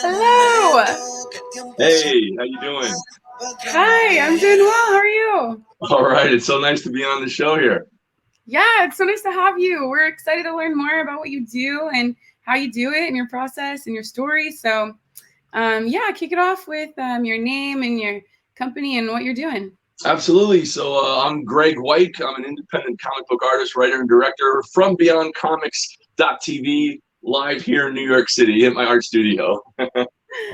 Hello. Hey, how you doing? Hi, I'm doing well. How are you? All right, it's so nice to be on the show here. Yeah, it's so nice to have you. We're excited to learn more about what you do and how you do it and your process and your story. So, yeah, kick it off with your name and your company and what you're doing. Absolutely. So I'm Graig Weich. I'm an independent comic book artist, writer, and director from BeyondComics.tv, live here in New York City at my art studio.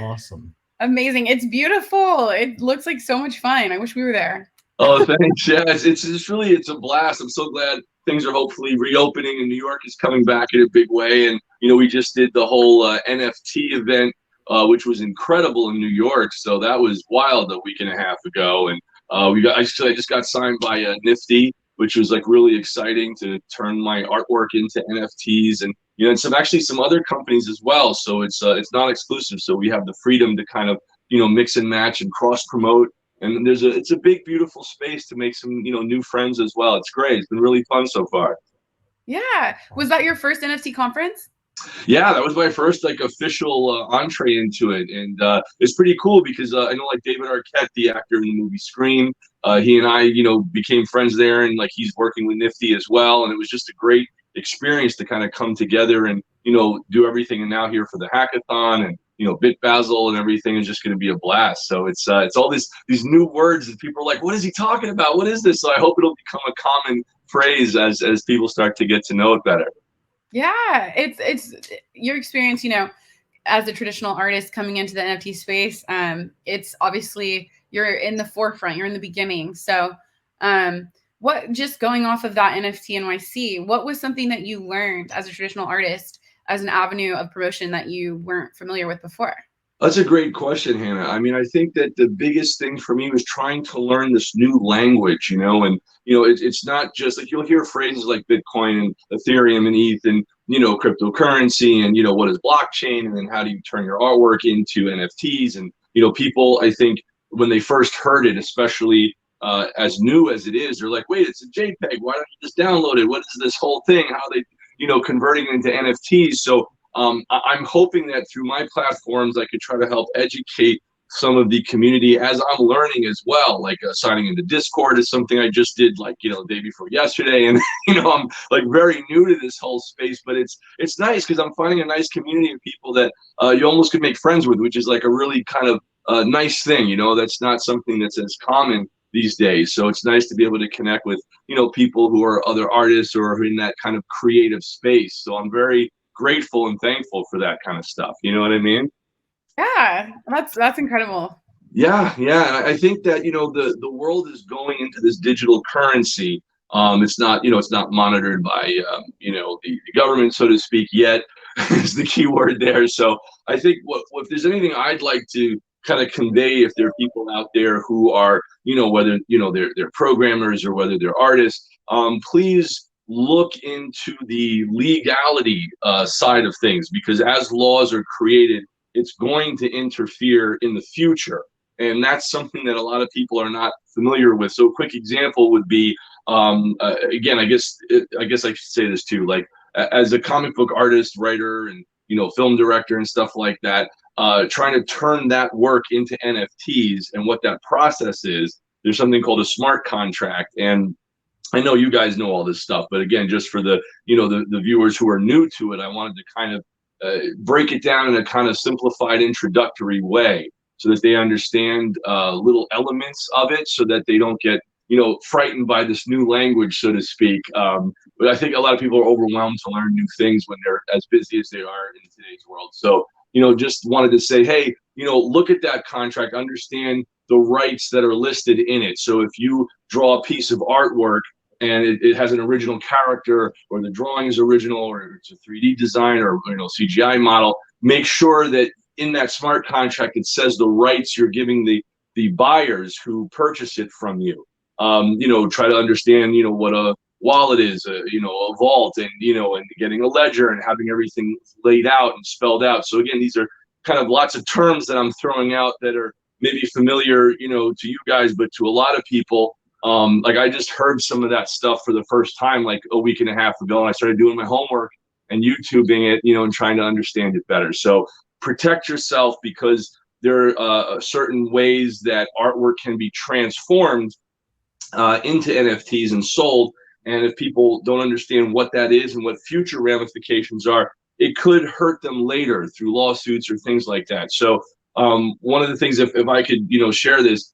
Awesome. Amazing. It's beautiful. It looks like so much fun. I wish we were there. Oh, thanks. Yeah, it's a blast. I'm so glad things are hopefully reopening and New York is coming back in a big way. And we just did the whole NFT event, which was incredible in New York. So that was wild a week and a half ago. And I just got signed by Nifty, which was like really exciting to turn my artwork into NFTs, and and some other companies as well. So it's not exclusive. So we have the freedom to kind of mix and match and cross promote. And it's a big, beautiful space to make some new friends as well. It's great. It's been really fun so far. Yeah. Was that your first NFT conference? Yeah, that was my first like official entree into it, and it's pretty cool because I know like David Arquette, the actor in the movie Scream, he and I became friends there, and like he's working with Nifty as well, and it was just a great experience to kind of come together and do everything. And now here for the hackathon and Basel and everything is just going to be a blast. So it's all these new words that people are like, what is he talking about? What is this? So I hope it'll become a common phrase as people start to get to know it better. Yeah, it's your experience, as a traditional artist coming into the NFT space. It's obviously you're in the forefront, you're in the beginning. So, what just going off of that NFT NYC, what was something that you learned as a traditional artist as an avenue of promotion that you weren't familiar with before? That's a great question, Hannah. I mean, I think that the biggest thing for me was trying to learn this new language, and it's not just like you'll hear phrases like Bitcoin and Ethereum and ETH and cryptocurrency and what is blockchain, and then how do you turn your artwork into NFTs, and people, I think when they first heard it, especially as new as it is, they're like, wait, it's a JPEG. Why don't you just download it? What is this whole thing? How are they converting it into NFTs? So I'm hoping that through my platforms, I could try to help educate some of the community as I'm learning as well. Like signing into Discord is something I just did, like the day before yesterday, and I'm like very new to this whole space. But it's nice because I'm finding a nice community of people that you almost could make friends with, which is like a really kind of nice thing. That's not something that's as common these days. So it's nice to be able to connect with people who are other artists or in that kind of creative space. So I'm very grateful and thankful for that kind of stuff. You know what I mean? Yeah, that's incredible. Yeah. And I think that the world is going into this digital currency. It's not monitored by the government, so to speak, yet is the key word there. So I think if there's anything I'd like to kind of convey, if there are people out there who are whether they're programmers or whether they're artists, please look into the legality side of things, because as laws are created, it's going to interfere in the future, and that's something that a lot of people are not familiar with. So a quick example would be, again, I guess I should say this too, like as a comic book artist, writer, and film director and stuff like that, trying to turn that work into NFTs, and what that process is, there's something called a smart contract. And I know you guys know all this stuff, but again, just for the the viewers who are new to it, I wanted to kind of break it down in a kind of simplified introductory way so that they understand little elements of it, so that they don't get frightened by this new language, so to speak. But I think a lot of people are overwhelmed to learn new things when they're as busy as they are in today's world. So just wanted to say, hey, look at that contract, understand the rights that are listed in it. So if you draw a piece of artwork and it has an original character, or the drawing is original, or it's a 3D design, or CGI model, make sure that in that smart contract it says the rights you're giving the buyers who purchase it from you. Try to understand what a wallet is, a vault, and and getting a ledger and having everything laid out and spelled out. So again, these are kind of lots of terms that I'm throwing out that are maybe familiar to you guys, but to a lot of people, like I just heard some of that stuff for the first time like a week and a half ago, and I started doing my homework, and YouTubing it, you know, and trying to understand it better. So protect yourself, because there are certain ways that artwork can be transformed into NFTs and sold. And if people don't understand what that is and what future ramifications are, it could hurt them later through lawsuits or things like that. So one of the things, if I could, you know, share this,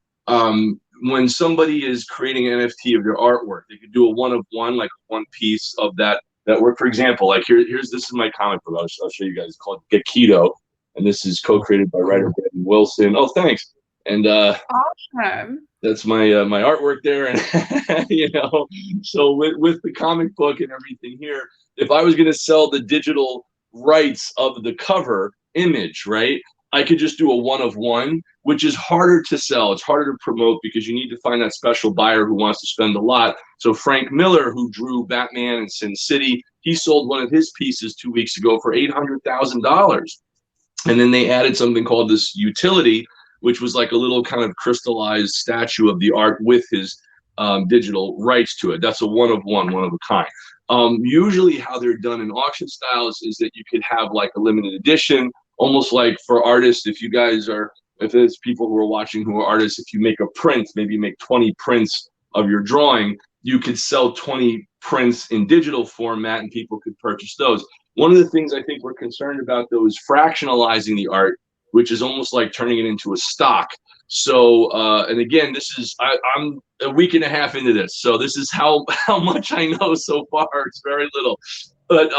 when somebody is creating an NFT of their artwork, they could do a one-of-one, like one piece of that work. For example, like this is my comic book. I'll show you guys. It's called Gekido, and this is co-created by writer Brandon Wilson. Oh, thanks. And Awesome. that's my my artwork there, and you know, so with the comic book and everything here, if I was going to sell the digital rights of the cover image, right, I could just do a one-of-one, which is harder to sell. It's harder to promote because you need to find that special buyer who wants to spend a lot. So Frank Miller, who drew Batman and Sin City, he sold one of his pieces 2 weeks ago for $800,000. And then they added something called this utility, which was like a little kind of crystallized statue of the art with his digital rights to it. That's a one-of-one, one of a kind. Usually how they're done in auction styles is that you could have like a limited edition, almost like for artists, if there's people who are watching who are artists, if you make a print, maybe you make 20 prints of your drawing, you could sell 20 prints in digital format and people could purchase those. One of the things I think we're concerned about, though, is fractionalizing the art, which is almost like turning it into a stock. So, and again, I'm a week and a half into this, so this is how much I know so far. It's very little. But,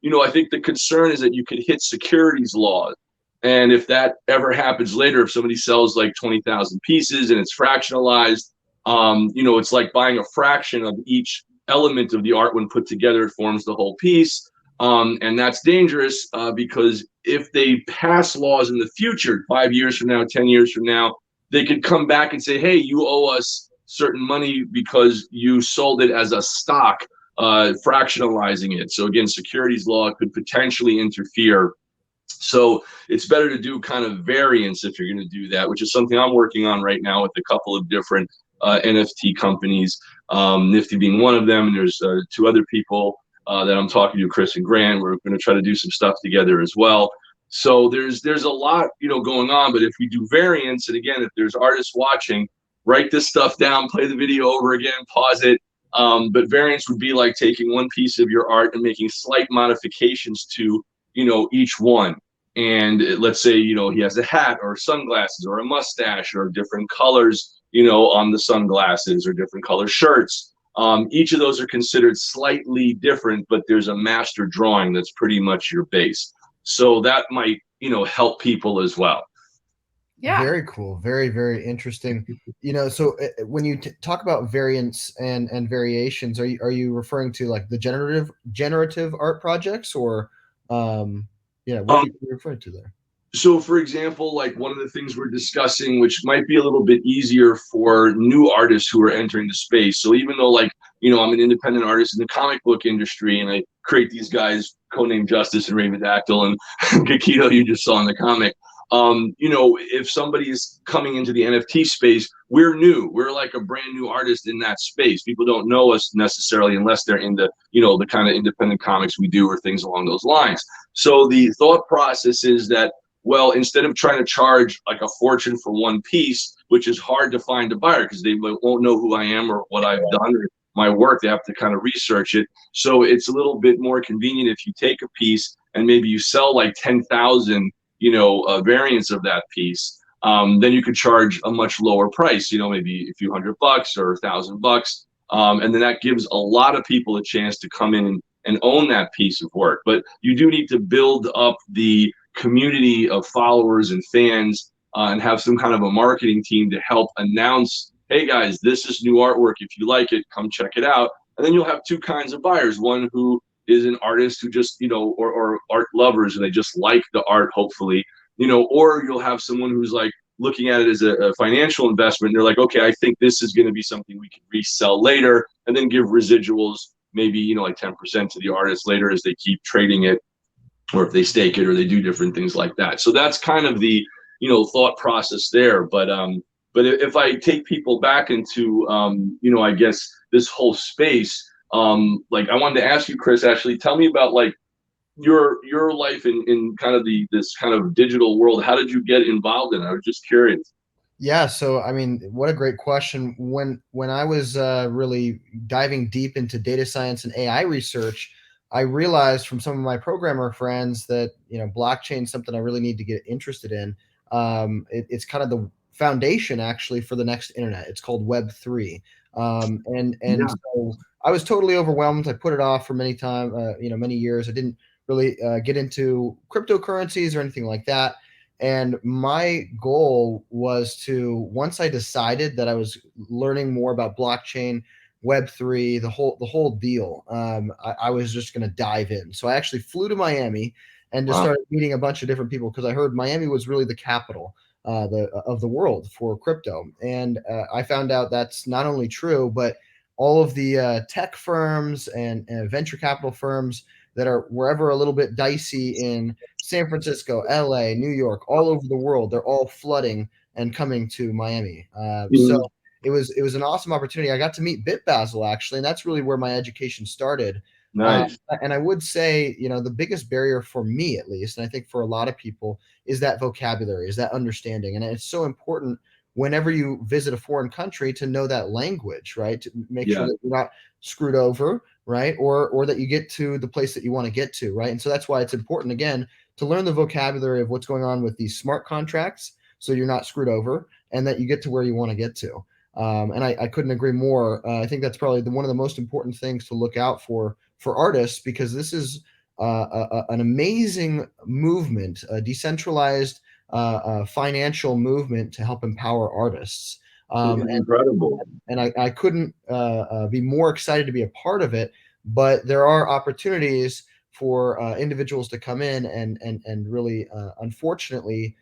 you know, I think the concern is that you could hit securities laws. And if that ever happens later, if somebody sells like 20,000 pieces and it's fractionalized, you know, it's like buying a fraction of each element of the art. When put together, it forms the whole piece. And that's dangerous because if they pass laws in the future, 5 years from now, 10 years from now, they could come back and say, hey, you owe us certain money because you sold it as a stock, fractionalizing it. So again, securities law could potentially interfere. So it's better to do kind of variance if you're going to do that, which is something I'm working on right now with a couple of different NFT companies, Nifty being one of them. And there's two other people that I'm talking to, Chris and Grant. We're going to try to do some stuff together as well. So there's a lot, you know, going on. But if we do variants, and again, if there's artists watching, write this stuff down, play the video over again, pause it. But variants would be like taking one piece of your art and making slight modifications to, you know, each one. And let's say, you know, he has a hat or sunglasses or a mustache or different colors, you know, on the sunglasses or different color shirts. Each of those are considered slightly different, but there's a master drawing that's pretty much your base. So that might, you know, help people as well. Yeah. Very cool. Very, very interesting. You know, so when you talk about variants and variations, are you referring to like the generative art projects, or yeah, what are you referring to there? So for example, like one of the things we're discussing, which might be a little bit easier for new artists who are entering the space. So even though, like, you know, I'm an independent artist in the comic book industry and I create these guys, codenamed Justice and RAVEDACTYL and Gekido you just saw in the comic. You know, if somebody is coming into the NFT space, we're new. We're like a brand new artist in that space. People don't know us necessarily unless they're in the, you know, the kind of independent comics we do or things along those lines. So the thought process is that, well, instead of trying to charge like a fortune for one piece, which is hard to find a buyer because they won't know who I am or what I've done or my work, they have to kind of research it. So it's a little bit more convenient if you take a piece and maybe you sell like 10,000, you know, variants of that piece. Then you could charge a much lower price, you know, maybe a few $100 or $1,000. And then that gives a lot of people a chance to come in and own that piece of work. But you do need to build up the community of followers and fans and have some kind of a marketing team to help announce, hey guys, this is new artwork. If you like it, come check it out. And then you'll have two kinds of buyers. One who is an artist who just, you know, or art lovers and they just like the art, hopefully, you know, or you'll have someone who's like looking at it as a financial investment. They're like, okay, I think this is going to be something we can resell later and then give residuals, maybe, you know, like 10% to the artist later as they keep trading it, or if they stake it or they do different things like that. So that's kind of the, you know, thought process there. But if I take people back into, you know, I guess this whole space, like I wanted to ask you, Chris, actually tell me about like your life in kind of this kind of digital world, how did you get involved in it? I was just curious. Yeah, so I mean, what a great question. When I was really diving deep into data science and AI research, I realized from some of my programmer friends that blockchain is something I really need to get interested in. It's kind of the foundation actually for the next internet. It's called Web3, and Yeah. so I was totally overwhelmed. I put it off for many years. I didn't really get into cryptocurrencies or anything like that. And my goal was to, once I decided that I was learning more about blockchain, Web3, the whole deal, I was just going to dive in. So I actually flew to Miami and just Wow. started meeting a bunch of different people because I heard Miami was really the capital of the world for crypto. And I found out that's not only true, but all of the tech firms and venture capital firms that are wherever a little bit dicey in San Francisco, LA, New York, all over the world, they're all flooding and coming to Miami. So it was an awesome opportunity. I got to meet Basel actually, and that's really where my education started. Nice. And I would say, the biggest barrier for me, at least, and I think for a lot of people, is that vocabulary, is that understanding, and it's so important whenever you visit a foreign country to know that language, right? To make sure Yeah. that you're not screwed over, right? Or that you get to the place that you want to get to, right? And so that's why it's important again to learn the vocabulary of what's going on with these smart contracts, so you're not screwed over, and that you get to where you want to get to. And I couldn't agree more. I think that's probably one of the most important things to look out for artists, because this is an amazing movement, a decentralized financial movement to help empower artists. Incredible. And I couldn't be more excited to be a part of it. But there are opportunities for individuals to come in and really, unfortunately,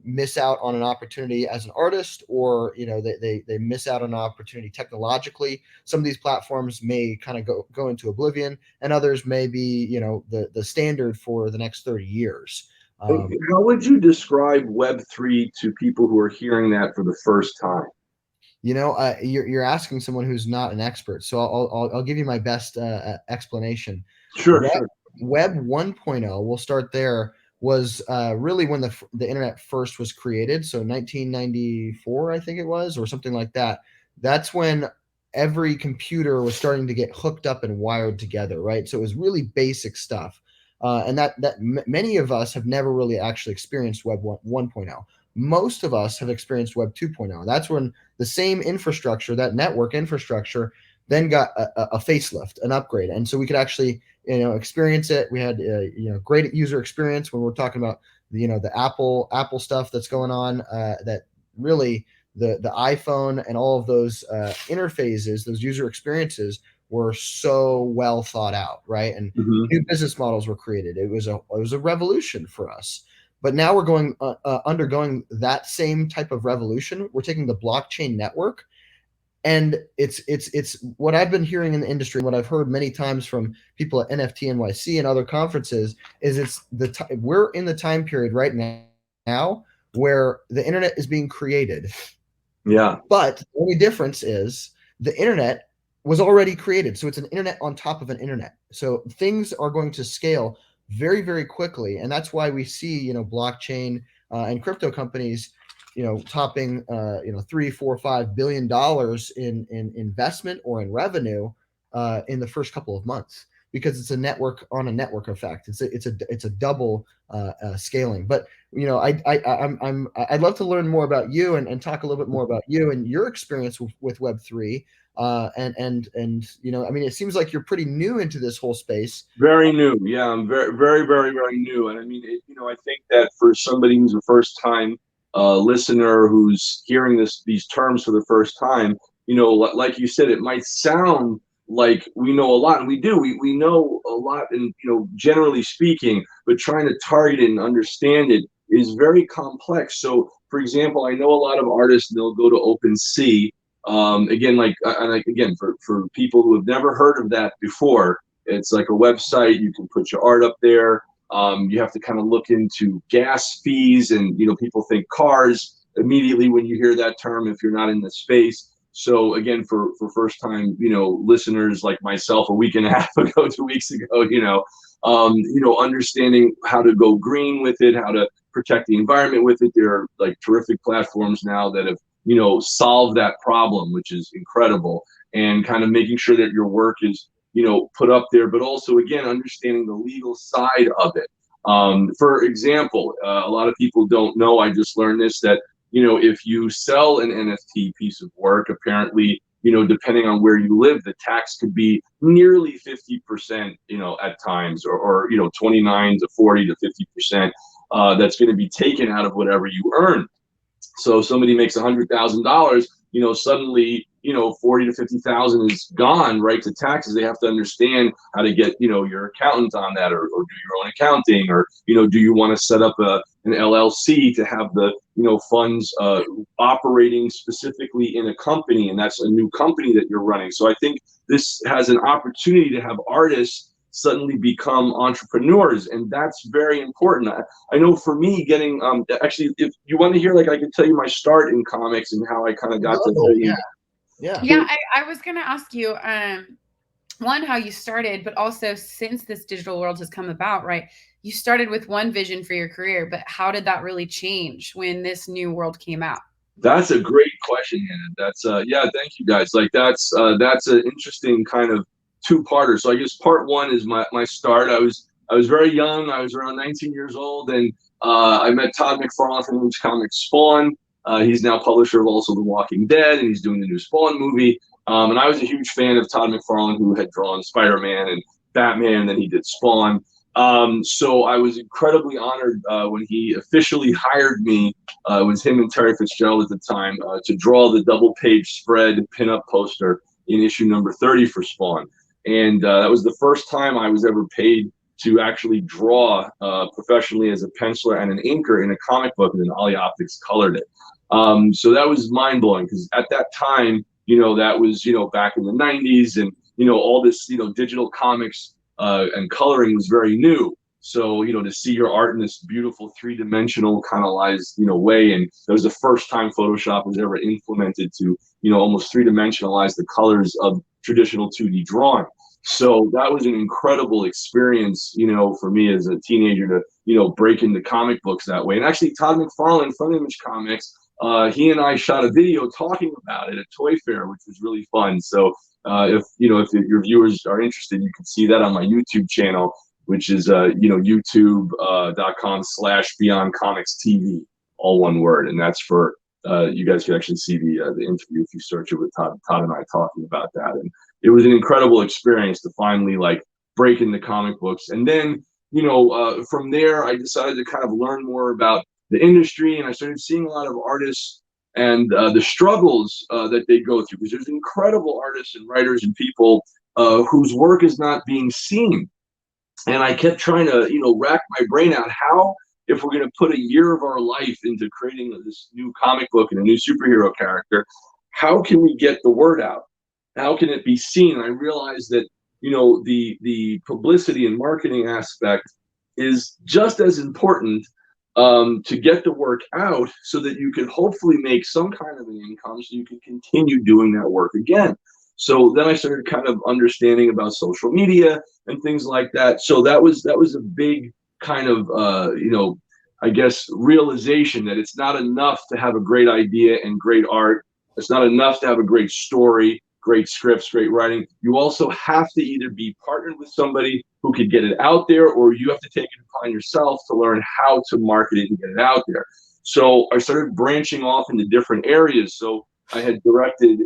miss out on an opportunity as an artist, or they miss out on an opportunity technologically. Some of these platforms may kind of go into oblivion, and others may be the standard for the next 30 years. How would you describe Web3 to people who are hearing that for the first time? You're asking someone who's not an expert, so I'll give you my best explanation. Sure, Web, sure. Web 1.0, we'll start there, was really when the internet first was created. So 1994, I think it was, or something like that. That's when every computer was starting to get hooked up and wired together, right? So it was really basic stuff. And many of us have never really actually experienced Web 1.0. Most of us have experienced Web 2.0. That's when the same infrastructure, that network infrastructure, then got a facelift, an upgrade, and so we could actually experience it. We had great user experience when we're talking about the Apple stuff that's going on. That really the iPhone and all of those interfaces, those user experiences were so well thought out, right? And Mhm. new business models were created. It was a revolution for us. But now we're going undergoing that same type of revolution. We're taking the blockchain network, and it's what I've been hearing in the industry, and what I've heard many times from people at NFT NYC and other conferences, is we're in the time period right now where the internet is being created. Yeah. But the only difference is the internet was already created, so it's an internet on top of an internet. So things are going to scale very, very quickly, and that's why we see blockchain and crypto companies topping 3, 4, 5 billion dollars in investment or in revenue in the first couple of months, because it's a network on a network effect. It's a double scaling. But I'd love to learn more about you and talk a little bit more about you and your experience with Web3. I mean, it seems like you're pretty new into this whole space. Very new. Yeah, I'm very, very, very, very new. And I mean, I think that for somebody who's a first time listener who's hearing these terms for the first time, like you said, it might sound like we know a lot, and we do. We know a lot, and generally speaking, but trying to target it and understand it is very complex. So, for example, I know a lot of artists, they'll go to OpenSea. Again, for people who have never heard of that before, it's like a website. You can put your art up there. You have to kind of look into gas fees, and people think cars immediately when you hear that term if you're not in the space. So again, for first time listeners like myself, a week and a half ago, 2 weeks ago, you know, understanding how to go green with it, how to protect the environment with it. There are like terrific platforms now that have, you know, solved that problem, which is incredible, and kind of making sure that your work is, you know, put up there, but also again understanding the legal side of it. For example, a lot of people don't know, I just learned this, that, you know, if you sell an NFT piece of work, apparently, you know, depending on where you live, the tax could be nearly 50%, you know, at times, or you know, 29 to 40 to 50%, that's going to be taken out of whatever you earn. So if somebody makes $100,000, you know, suddenly, you know, 40 to 50,000 is gone right to taxes. They have to understand how to get, you know, your accountant on that, or do your own accounting, or, you know, do you want to set up an LLC to have the, you know, funds operating specifically in a company, and that's a new company that you're running. So I think this has an opportunity to have artists suddenly become entrepreneurs, and that's very important. I know for me, getting actually, if you want to hear, like, I could tell you my start in comics and how I kind of got to yeah. I was gonna ask you, one, how you started, but also since this digital world has come about, right? You started with one vision for your career, but how did that really change when this new world came out? That's a great question, Hannah. That's yeah, thank you guys. Like that's an interesting kind of two-parter. So I guess part one is my start. I was very young. I was around 19 years old, and I met Todd McFarlane from Image Comics Spawn. He's now publisher of also The Walking Dead, and he's doing the new Spawn movie. And I was a huge fan of Todd McFarlane, who had drawn Spider-Man and Batman, and then he did Spawn. So I was incredibly honored when he officially hired me. It was him and Terry Fitzgerald at the time, to draw the double-page spread pinup poster in issue number 30 for Spawn. And that was the first time I was ever paid to actually draw professionally as a penciler and an inker in a comic book, and then Ollie Optics colored it. So that was mind-blowing, because at that time, you know, that was, you know, back in the 90s, and, you know, all this, you know, digital comics and coloring was very new. So, you know, to see your art in this beautiful three-dimensional kind of, you know, way, and that was the first time Photoshop was ever implemented to, you know, almost three-dimensionalize the colors of traditional 2D drawing. So that was an incredible experience, you know, for me as a teenager to, you know, break into comic books that way. And actually, Todd McFarlane from Image Comics, he and I shot a video talking about it at Toy Fair, which was really fun. So if, you know, if your viewers are interested, you can see that on my YouTube channel, which is, you know, youtube.com/BeyondComicsTV, all one word. And that's for, you guys can actually see the interview if you search it with Todd and I talking about that. And it was an incredible experience to finally, like, break into comic books. And then, you know, from there, I decided to kind of learn more about the industry, and I started seeing a lot of artists and the struggles that they go through, because there's incredible artists and writers and people whose work is not being seen. And I kept trying to, you know, rack my brain out, how, if we're going to put a year of our life into creating this new comic book and a new superhero character, how can we get the word out? How can it be seen? And I realized that, you know, the publicity and marketing aspect is just as important, to get the work out, so that you can hopefully make some kind of an income, so you can continue doing that work again. So then I started kind of understanding about social media and things like that. So that was a big kind of, you know, I guess, realization that it's not enough to have a great idea and great art. It's not enough to have a great story, great scripts, great writing. You also have to either be partnered with somebody who could get it out there, or you have to take it upon yourself to learn how to market it and get it out there. So I started branching off into different areas. So I had directed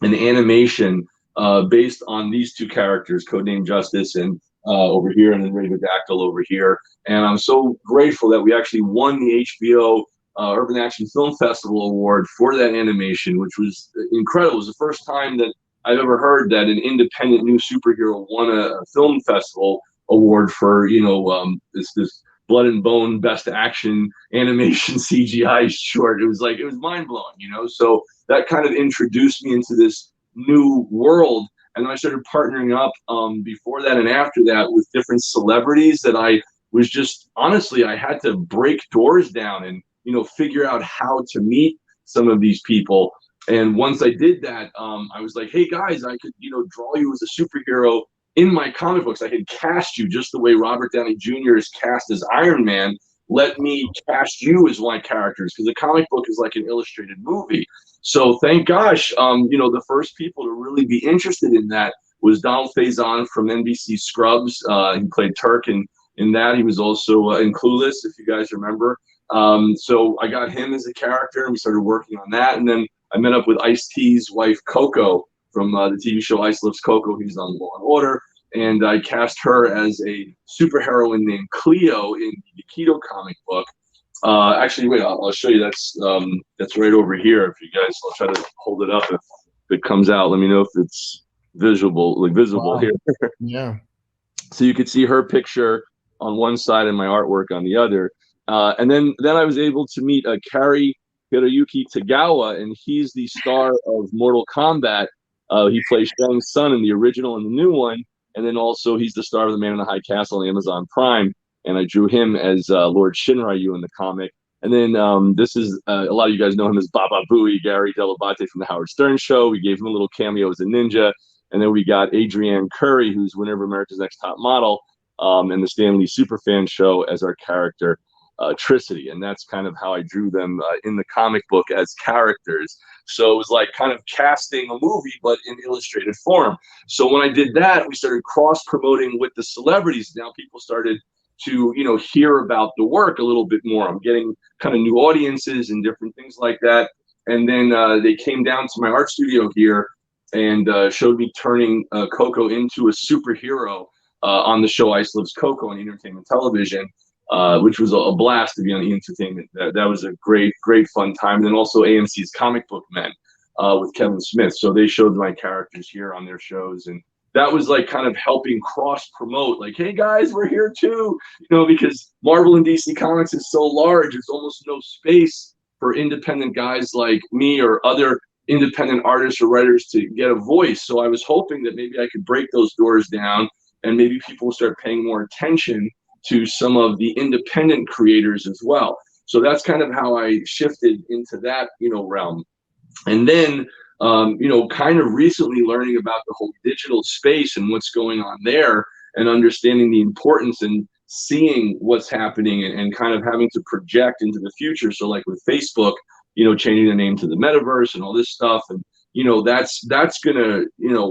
an animation based on these two characters, Codename Justice and over here, and then RAVEDACTYL over here. And I'm so grateful that we actually won the HBO Urban Action Film Festival Award for that animation, which was incredible. It was the first time that I've ever heard that an independent new superhero won a film festival award for, you know, this blood and bone best action animation CGI short. It was like, it was mind blowing, you know. So that kind of introduced me into this new world. And then I started partnering up before that and after that with different celebrities that I was just, honestly, I had to break doors down and, you know, figure out how to meet some of these people. And once I did that, I was like, hey guys, I could, you know, draw you as a superhero in my comic books, I had cast you just the way Robert Downey Jr. is cast as Iron Man. Let me cast you as one characters, because the comic book is like an illustrated movie. So thank gosh, the first people to really be interested in that was Donald Faison from NBC Scrubs. He played Turk in that. He was also in Clueless, if you guys remember. So I got him as a character, and we started working on that. And then I met up with Ice-T's wife, Coco, from the TV show Ice Loves Coco. He's on Law and Order. And I cast her as a superheroine named Cleo in the Gekido comic book. Actually, wait, I'll show you. That's right over here. If you guys, I'll try to hold it up. If it comes out, let me know if it's visible Wow. here. Yeah. So you could see her picture on one side and my artwork on the other. And then I was able to meet Cary-HIROYUKI Tagawa, and he's the star of Mortal Kombat. He plays Shang Tsung in the original and the new one. And then also he's the star of The Man in the High Castle on Amazon Prime. And I drew him as Lord Shinryu in the comic. And then this is, a lot of you guys know him as Baba Booey, Gary Delabate from The Howard Stern Show. We gave him a little cameo as a ninja. And then we got Adrienne Curry, who's winner of America's Next Top Model, and the Stanley Superfan Show as our character, Tricity. And that's kind of how I drew them in the comic book as characters. So it was like kind of casting a movie, but in illustrated form. So when I did that, we started cross-promoting with the celebrities. Now people started to, hear about the work a little bit more. I'm getting kind of new audiences and different things like that. And then they came down to my art studio here and showed me turning Coco into a superhero on the show Ice Loves Coco on entertainment television, which was a blast to be on the entertainment. That was a great fun time. And then also AMC's Comic Book Men with Kevin Smith. So they showed my characters here on their shows, and that was like kind of helping cross promote, like, hey guys, we're here too, because Marvel and DC Comics is so large, there's almost no space for independent guys like me or other independent artists or writers to get a voice. So I was hoping that maybe I could break those doors down, and maybe people will start paying more attention to some of the independent creators as well. So that's kind of how I shifted into that, realm. And then, kind of recently learning about the whole digital space and what's going on there, and understanding the importance and seeing what's happening, and kind of having to project into the future. So like with Facebook, changing the name to the metaverse and all this stuff. And, that's going to,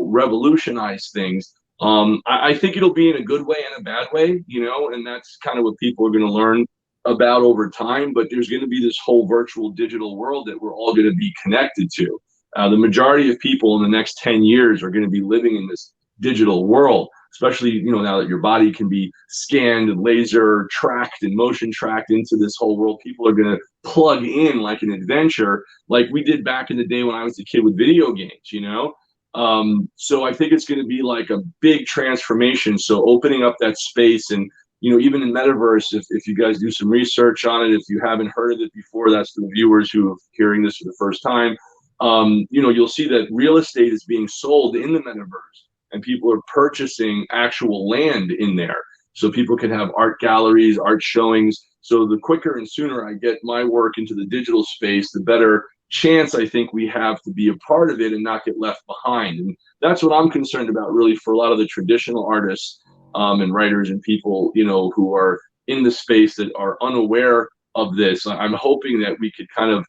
revolutionize things. I think it'll be in a good way and a bad way, and that's kind of what people are going to learn about over time. But there's going to be this whole virtual digital world that we're all going to be connected to. The majority of people in the next 10 years are going to be living in this digital world, especially, now that your body can be scanned and laser tracked and motion tracked into this whole world. People are going to plug in like an adventure, like we did back in the day when I was a kid with video games, So I think it's going to be like a big transformation. So opening up that space, and, even in metaverse, if you guys do some research on it, if you haven't heard of it before, that's the viewers who are hearing this for the first time. You'll see that real estate is being sold in the metaverse, and people are purchasing actual land in there. So people can have art galleries, art showings. So the quicker and sooner I get my work into the digital space, the better chance I think we have to be a part of it and not get left behind. And that's what I'm concerned about, really, for a lot of the traditional artists and writers and people, who are in the space that are unaware of this. I'm hoping that we could kind of,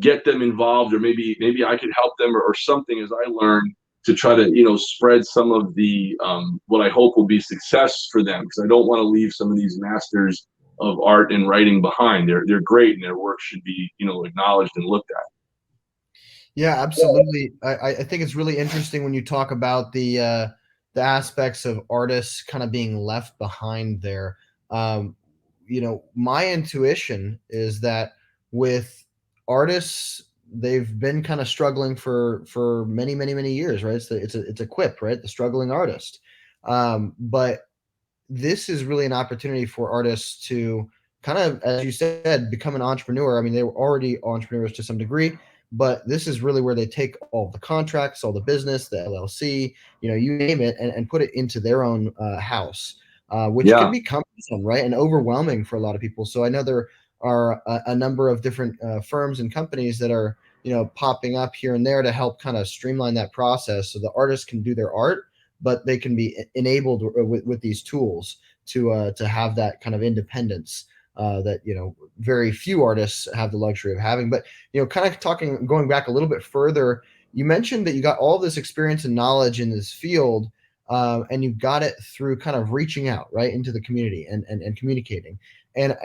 get them involved, or maybe I could help them or something as I learn, to try to, spread some of the, what I hope will be success for them. Because I don't want to leave some of these masters of art and writing behind. They're great, and their work should be, acknowledged and looked at. Yeah, absolutely. I think it's really interesting when you talk about the aspects of artists kind of being left behind there. My intuition is that with artists, they've been kind of struggling for many years, right? It's a quip, right? The struggling artist. But this is really an opportunity for artists to kind of, as you said, become an entrepreneur. I mean, they were already entrepreneurs to some degree, but this is really where they take all the contracts, all the business, the LLC, you name it, and put it into their own house, which can be cumbersome, right? And overwhelming for a lot of people. So I know there are a number of different firms and companies that are, popping up here and there to help kind of streamline that process, so the artists can do their art, but they can be enabled with these tools to have that kind of independence that, you know, very few artists have the luxury of having. But, you know, kind of going back a little bit further, you mentioned that you got all this experience and knowledge in this field, and you got it through kind of reaching out right into the community and communicating. And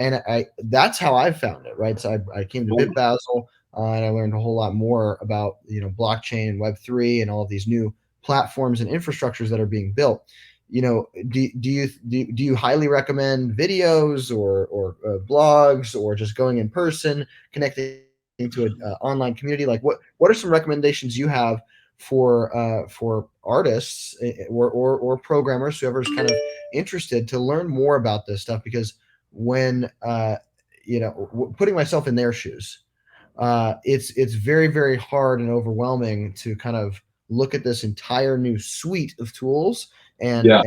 that's how I found it, right? So I came to Basel, and I learned a whole lot more about, you know, blockchain and Web3 and all of these new platforms and infrastructures that are being built. You know, do you highly recommend videos or blogs, or just going in person, connecting to an online community? Like, what are some recommendations you have for artists or programmers, whoever's kind of interested to learn more about this stuff? Because when you know, putting myself in their shoes, it's very, very hard and overwhelming to kind of look at this entire new suite of tools and Yeah.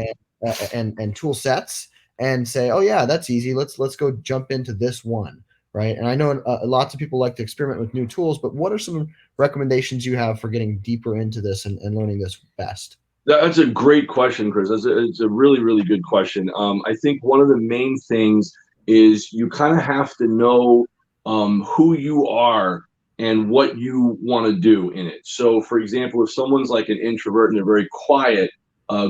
and tool sets and say, oh yeah, that's easy. Let's go jump into this one, right? And I know lots of people like to experiment with new tools, but what are some recommendations you have for getting deeper into this and learning this best? That's a great question, Chris. It's a really, really good question. I think one of the main things is you kind of have to know who you are and what you want to do in it. So, for example, if someone's like an introvert and they're very quiet,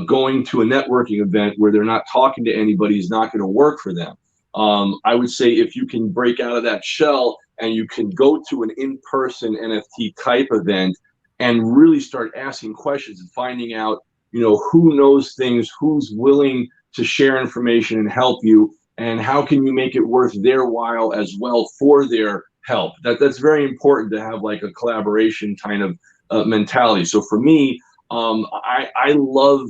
going to a networking event where they're not talking to anybody is not going to work for them. I would say if you can break out of that shell and you can go to an in-person NFT type event and really start asking questions and finding out, you know, who knows things, who's willing to share information and help you, and how can you make it worth their while as well for their help. That's very important, to have like a collaboration kind of mentality. So for me, I love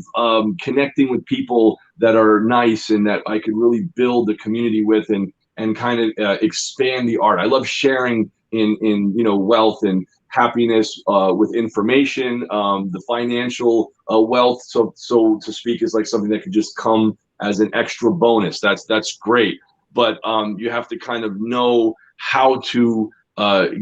connecting with people that are nice and that I could really build a community with and kind of expand the art. I love sharing in you know, wealth and happiness with information. The financial wealth, so to speak, is like something that could just come as an extra bonus. That's great, but you have to kind of know how to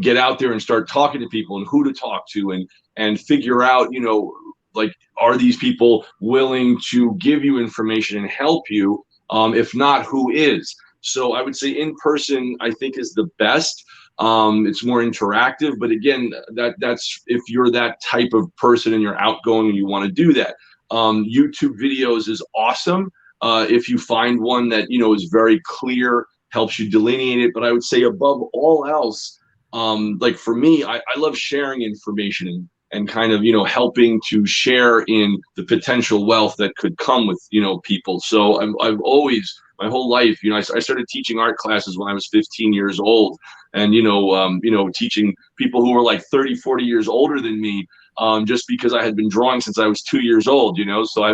get out there and start talking to people and who to talk to and figure out, you know, like, are these people willing to give you information and help you? If not, who is? So I would say in person, I think, is the best. It's more interactive, but again, that's if you're that type of person and you're outgoing and you want to do that. YouTube videos is awesome if you find one that, you know, is very clear, helps you delineate it. But I would say above all else, like for me, I love sharing information and kind of, you know, helping to share in the potential wealth that could come with, you know, people. So I've always, my whole life, you know, I started teaching art classes when I was 15 years old, and, you know, teaching people who were like 30, 40 years older than me, just because I had been drawing since I was 2 years old, you know. So I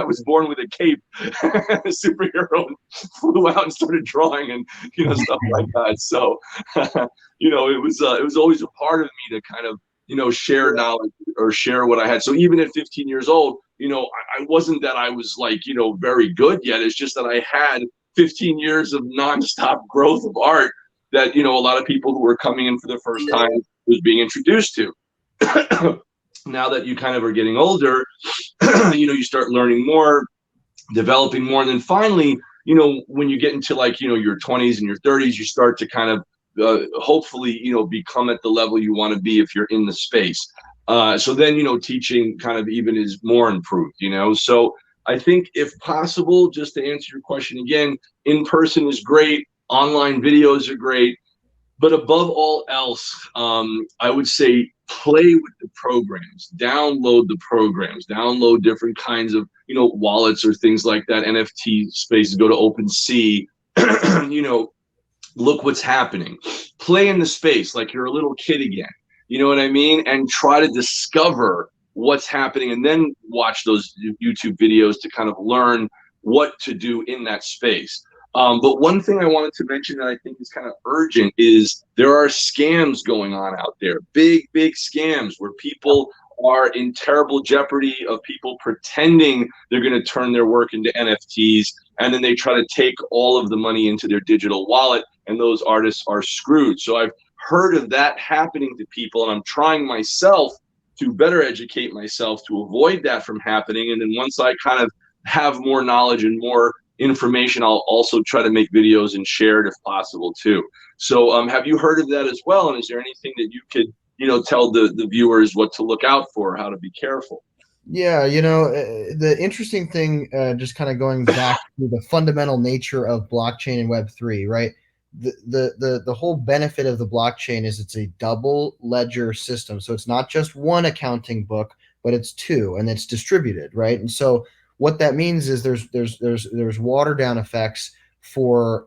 was born with a cape, a superhero, and flew out and started drawing and, you know, stuff like that. So, you know, it was always a part of me to kind of, you know, share knowledge or share what I had. So even at 15 years old, you know, I wasn't that I was like, you know, very good yet. It's just that I had 15 years of nonstop growth of art that, you know, a lot of people who were coming in for the first time was being introduced to. Now that you kind of are getting older, you know, you start learning more, developing more. And then finally, you know, when you get into like, you know, your 20s and your 30s, you start to kind of hopefully, you know, become at the level you want to be if you're in the space. So then, you know, teaching kind of even is more improved, you know. So I think if possible, just to answer your question again, in person is great, online videos are great, but above all else, I would say play with the programs, download the programs, download different kinds of, you know, wallets or things like that, NFT spaces, go to OpenSea, you know, look what's happening, play in the space like you're a little kid again, you know what I mean, and try to discover what's happening, and then watch those YouTube videos to kind of learn what to do in that space. But one thing I wanted to mention that I think is kind of urgent is there are scams going on out there, big scams where people are in terrible jeopardy of people pretending they're going to turn their work into NFTs, and then they try to take all of the money into their digital wallet, and those artists are screwed. So I've heard of that happening to people, and I'm trying myself to better educate myself to avoid that from happening. And then once I kind of have more knowledge and more information, I'll also try to make videos and share it if possible too. So have you heard of that as well? And is there anything that you could, tell the viewers what to look out for, how to be careful? Yeah, the interesting thing, just kind of going back to the fundamental nature of blockchain and Web3, right? The whole benefit of the blockchain is it's a double ledger system. So it's not just one accounting book, but it's two, and it's distributed, right? And so what that means is there's water down effects for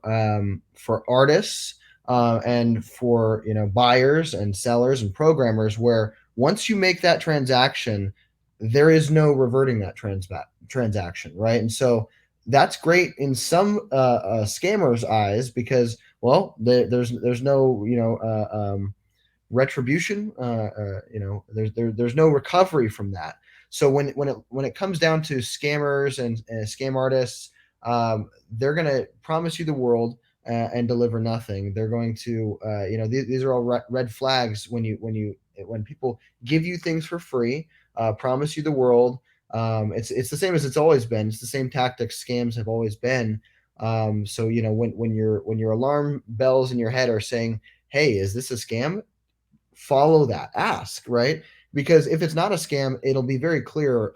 artists, and for buyers and sellers and programmers, where once you make that transaction, there is no reverting that transaction, right? And so that's great in some scammers' eyes, because, well, there's no retribution. There's no recovery from that. So when it comes down to scammers and scam artists, they're going to promise you the world and deliver nothing. They're going to these are all red flags when people give you things for free, promise you the world. It's the same as it's always been. It's the same tactics scams have always been. So when your alarm bells in your head are saying, "Hey, is this a scam?" Follow that. Ask, right? Because if it's not a scam, it'll be very clear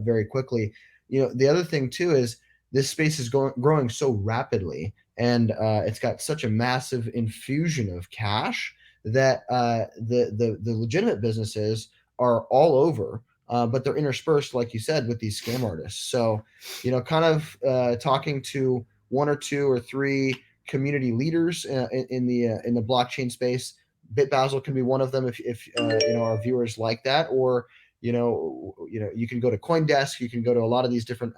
very quickly. The other thing too is this space is growing so rapidly, and it's got such a massive infusion of cash that the legitimate businesses are all over, but they're interspersed, like you said, with these scam artists. So, kind of talking to one or two or three community leaders in the blockchain space. Basel can be one of them if our viewers like that, or you can go to CoinDesk, you can go to a lot of these different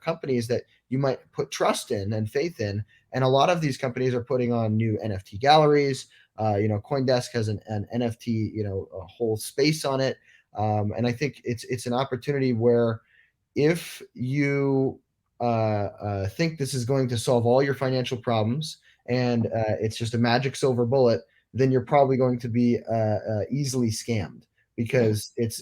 companies that you might put trust in and faith in, and a lot of these companies are putting on new NFT galleries. CoinDesk has an NFT, a whole space on it, and I think it's an opportunity where if you think this is going to solve all your financial problems and it's just a magic silver bullet, then you're probably going to be easily scammed, because it's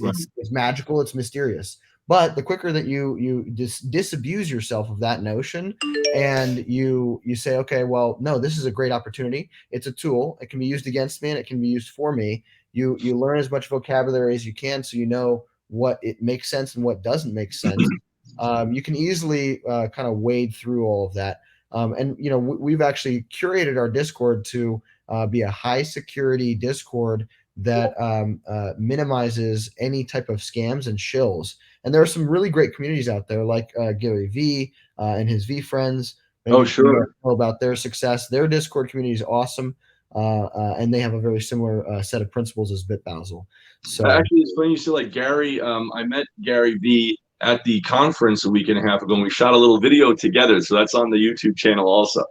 magical, it's mysterious. But the quicker that you disabuse yourself of that notion, and you say, okay, well, no, this is a great opportunity. It's a tool. It can be used against me and it can be used for me. You learn as much vocabulary as you can, so you know what it makes sense and what doesn't make sense. You can easily kind of wade through all of that. And we've actually curated our Discord to be a high security Discord that minimizes any type of scams and shills. And there are some really great communities out there, like Gary V and his V friends. Oh, sure. Know about their success. Their Discord community is awesome, and they have a very similar set of principles as BitBasel. So actually, it's funny you say like Gary. I met Gary V at the conference a week and a half ago, and we shot a little video together. So that's on the YouTube channel also.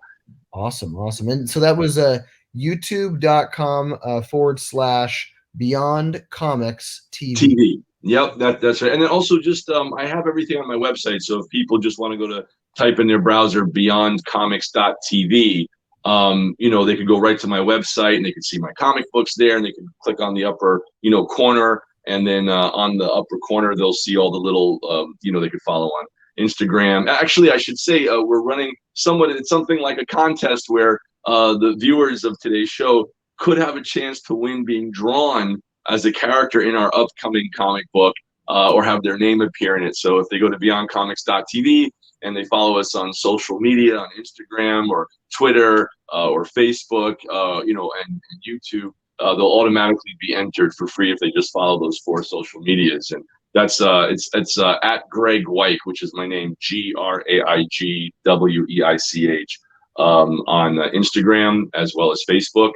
Awesome. And so that was youtube.com /Beyond Comics TV. Yep, that's right. And then also just I have everything on my website. So if people just want to go to type in their browser beyondcomics.tv, they could go right to my website and they can see my comic books there, and they can click on the upper corner, and then on the upper corner they'll see all the little they could follow on Instagram. Actually, I should say we're running it's something like a contest where the viewers of today's show could have a chance to win being drawn as a character in our upcoming comic book, or have their name appear in it. So if they go to beyondcomics.tv and they follow us on social media, on Instagram or Twitter or Facebook, and YouTube, they'll automatically be entered for free if they just follow those 4 social medias. And that's it's at Graig Weich, which is my name, GraigWeich, on Instagram as well as Facebook.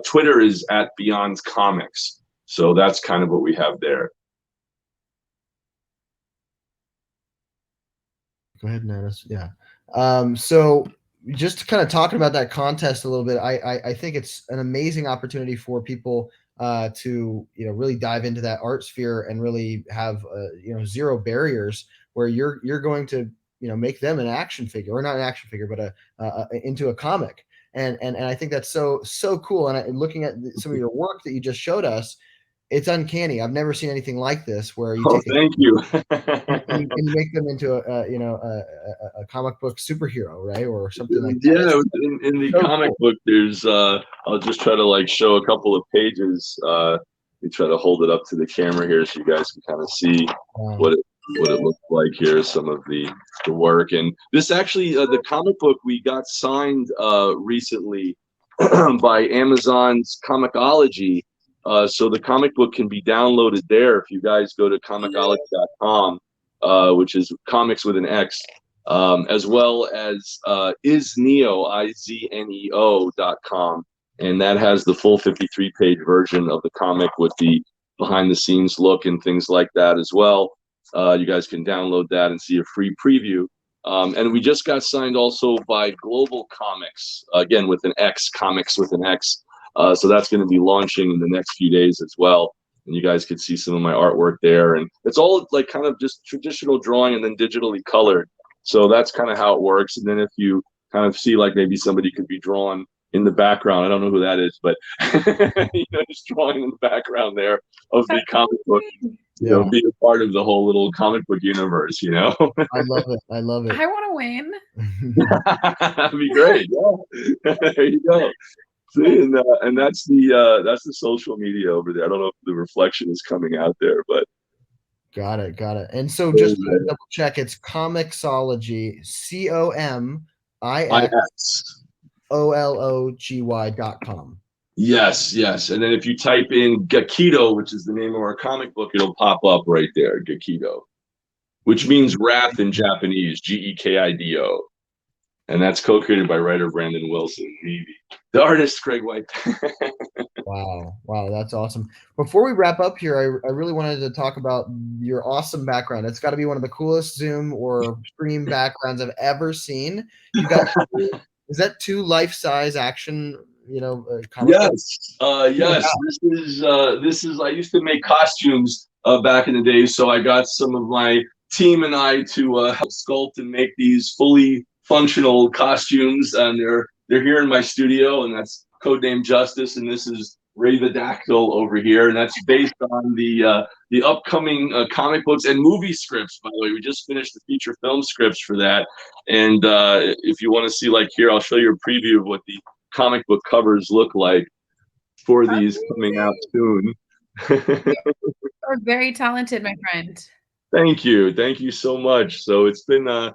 Twitter is at Beyond Comics. So that's kind of what we have there. Go ahead, Natus. Yeah. So just kind of talking about that contest a little bit, I think it's an amazing opportunity for people to really dive into that art sphere and really have zero barriers, where you're going to make them an action figure, or not an action figure, but into a comic. And I think that's so cool. And looking at some of your work that you just showed us, it's uncanny. I've never seen anything like this where you Oh, take thank you. and you make them into a comic book superhero, right, or something like that. Yeah, in the So comic cool. book, there's I'll just try to like show a couple of pages. We try to hold it up to the camera here so you guys can kind of see Wow. what it looks like here, some of the work. And this actually, the comic book, we got signed recently by Amazon's Comixology. So the comic book can be downloaded there if you guys go to comixology.com, which is comics with an X, as well as isneo, IZNEO.com. And that has the full 53-page version of the comic with the behind the scenes look and things like that as well. You guys can download that and see a free preview. And we just got signed also by Global Comics, again with an X, comics with an X. So that's going to be launching in the next few days as well. And you guys could see some of my artwork there. And it's all like kind of just traditional drawing and then digitally colored. So that's kind of how it works. And then if you kind of see like maybe somebody could be drawn in the background, I don't know who that is, but just drawing in the background there of the comic book, be a part of the whole little comic book universe, I love it. I love it. I want to win. That'd be great. Yeah. There you go. See, and that's the social media over there. I don't know if the reflection is coming out there, but got it. And so just to double check, it's Comixology, COMIXOLOGY.com. Yes. And then if you type in Gekido, which is the name of our comic book, it'll pop up right there, Gekido, which means wrath in Japanese, Gekido. And that's co-created by writer Brandon Wilson, the artist Graig Weich. Wow, that's awesome. Before we wrap up here, I really wanted to talk about your awesome background. It's got to be one of the coolest Zoom or stream backgrounds I've ever seen. You got is that 2 life-size action? Yes. Yes. This is. I used to make costumes back in the day, so I got some of my team and I to help sculpt and make these fully functional costumes, and they're here in my studio, and that's codename Justice, and this is RAVEDACTYL over here, and that's based on the upcoming comic books and movie scripts. By the way, we just finished the feature film scripts for that, and if you want to see, like here, I'll show you a preview of what the comic book covers look like for these coming out soon. You're very talented, my friend. Thank you so much. So it's been a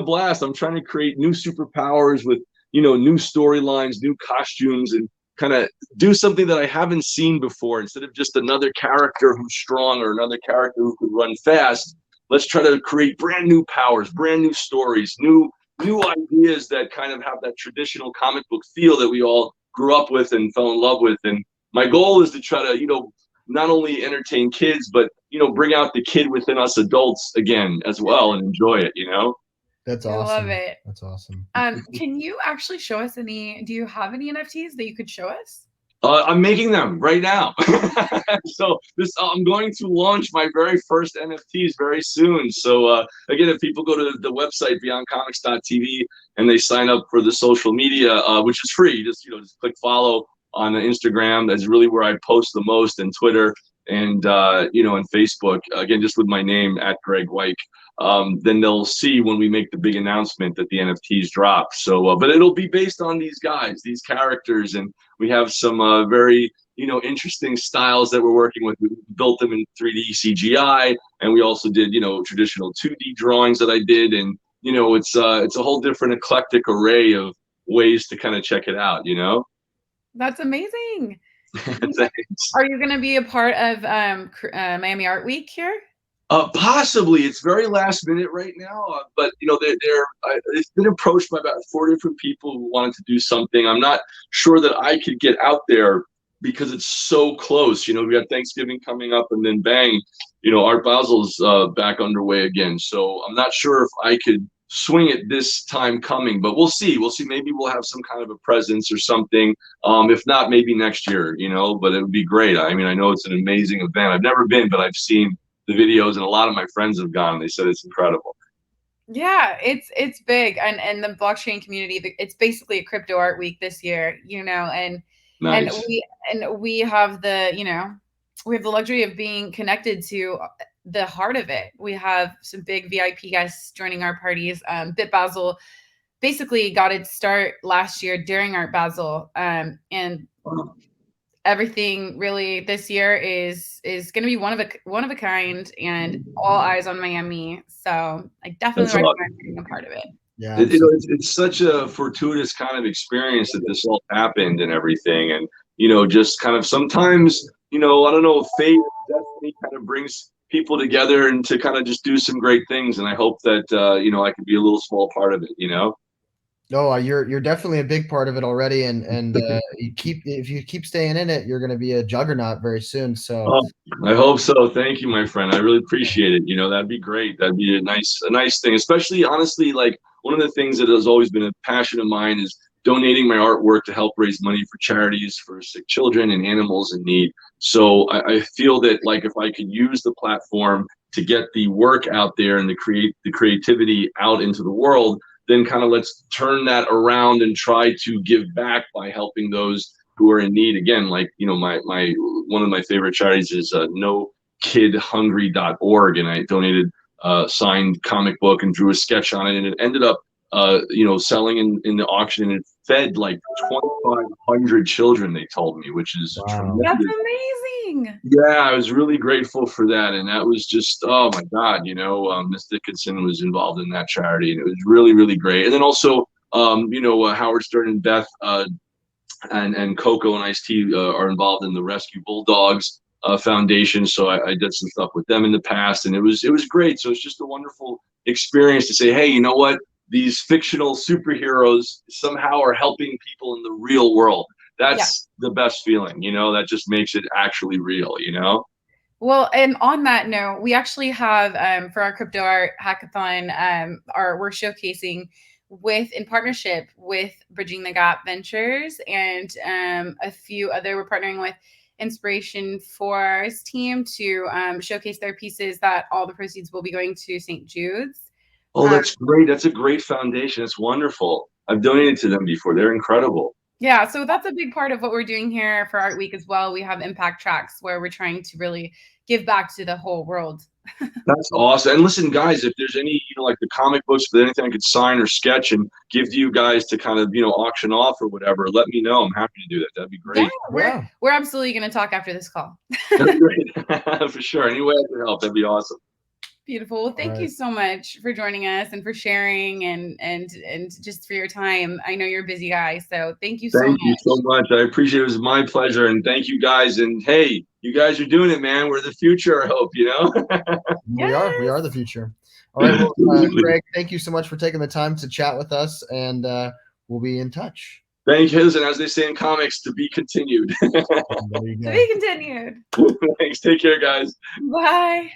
blast. I'm trying to create new superpowers with new storylines, new costumes, and kind of do something that I haven't seen before. Instead of just another character who's strong or another character who could run fast, let's try to create brand new powers, brand new stories, new ideas that kind of have that traditional comic book feel that we all grew up with and fell in love with. And my goal is to try to not only entertain kids, but bring out the kid within us adults again as well and enjoy it. That's awesome. I love it. That's awesome. Can you actually show us do you have any NFTs that you could show us? I'm making them right now. So I'm going to launch my very first NFTs very soon. So again, if people go to the website beyondcomics.tv and they sign up for the social media, which is free, just click follow on Instagram. That's really where I post the most, and Twitter, and and Facebook. Again, just with my name at Graig Weich. Then they'll see when we make the big announcement that the NFTs drop. So, but it'll be based on these guys, these characters, and we have some very interesting styles that we're working with. We built them in 3D CGI, and we also did traditional 2D drawings that I did, and it's a whole different eclectic array of ways to kind of check it out. That's amazing. Thanks. Are you going to be a part of Miami Art Week here? Possibly. It's very last minute right now, but it's been approached by about 4 different people who wanted to do something. I'm not sure that I could get out there because it's so close. We got Thanksgiving coming up, and then bang, Art Basel's back underway again. So I'm not sure if I could swing it this time coming, but we'll see. Maybe we'll have some kind of a presence or something. If not, maybe next year. But it would be great. I mean, I know it's an amazing event. I've never been, but I've seen the videos, and a lot of my friends have gone. They said it's incredible. Yeah, it's big, and the blockchain community. It's basically a crypto art week this year, and nice. and we have the we have the luxury of being connected to the heart of it. We have some big VIP guests joining our parties. Bit Basel basically got its start last year during Art Basel, and everything really this year is going to be one of a kind, and all eyes on Miami. So I definitely recommend being a part of it. Yeah, it's such a fortuitous kind of experience that this all happened and everything, and just kind of sometimes I don't know, fate definitely kind of brings people together and to kind of just do some great things, and I hope that I could be a little small part of it. No, you're definitely a big part of it already, and if you keep staying in it, you're going to be a juggernaut very soon. So I hope so. Thank you, my friend. I really appreciate it. That'd be great. That'd be a nice thing. Especially, honestly, like one of the things that has always been a passion of mine is donating my artwork to help raise money for charities for sick children and animals in need. So I feel that like if I could use the platform to get the work out there and the creativity out into the world, then kind of let's turn that around and try to give back by helping those who are in need. Again, like my one of my favorite charities is nokidhungry.org, and I donated a signed comic book and drew a sketch on it, and it ended up selling in the auction, and it fed like 2,500 children, they told me, which is tremendous. That's amazing. Yeah, I was really grateful for that, and that was just, oh my God, Miss Dickinson was involved in that charity, and it was really, really great. And then also, Howard Stern and Beth and Coco and Ice-T are involved in the Rescue Bulldogs Foundation, so I did some stuff with them in the past, and it was great. So it's just a wonderful experience to say, hey, you know what? These fictional superheroes somehow are helping people in the real world. That's the best feeling, that just makes it actually real, Well, and on that note, we actually have for our crypto art hackathon, we're showcasing in partnership with Bridging the Gap Ventures and a few other. We're partnering with Inspiration 4's team to showcase their pieces that all the proceeds will be going to St. Jude's. Oh, that's great. That's a great foundation. It's wonderful. I've donated to them before. They're incredible. Yeah, so that's a big part of what we're doing here for Art Week as well. We have impact tracks where we're trying to really give back to the whole world. That's awesome. And listen, guys, if there's any, like the comic books, if there's anything I could sign or sketch and give to you guys to kind of, auction off or whatever, let me know. I'm happy to do that. That'd be great. Yeah, we're absolutely going to talk after this call. That's great. For sure. Any way I can help, that'd be awesome. Beautiful. Well, thank you so much for joining us and for sharing and just for your time. I know you're a busy guy, so thank you so much. Thank you so much. I appreciate it. It was my pleasure, and thank you guys. And hey, you guys are doing it, man. We're the future, I hope, Yes. We are the future. All right, well, Greg, thank you so much for taking the time to chat with us, and we'll be in touch. Thank you, and as they say in comics, to be continued. To be continued. Thanks. Take care, guys. Bye.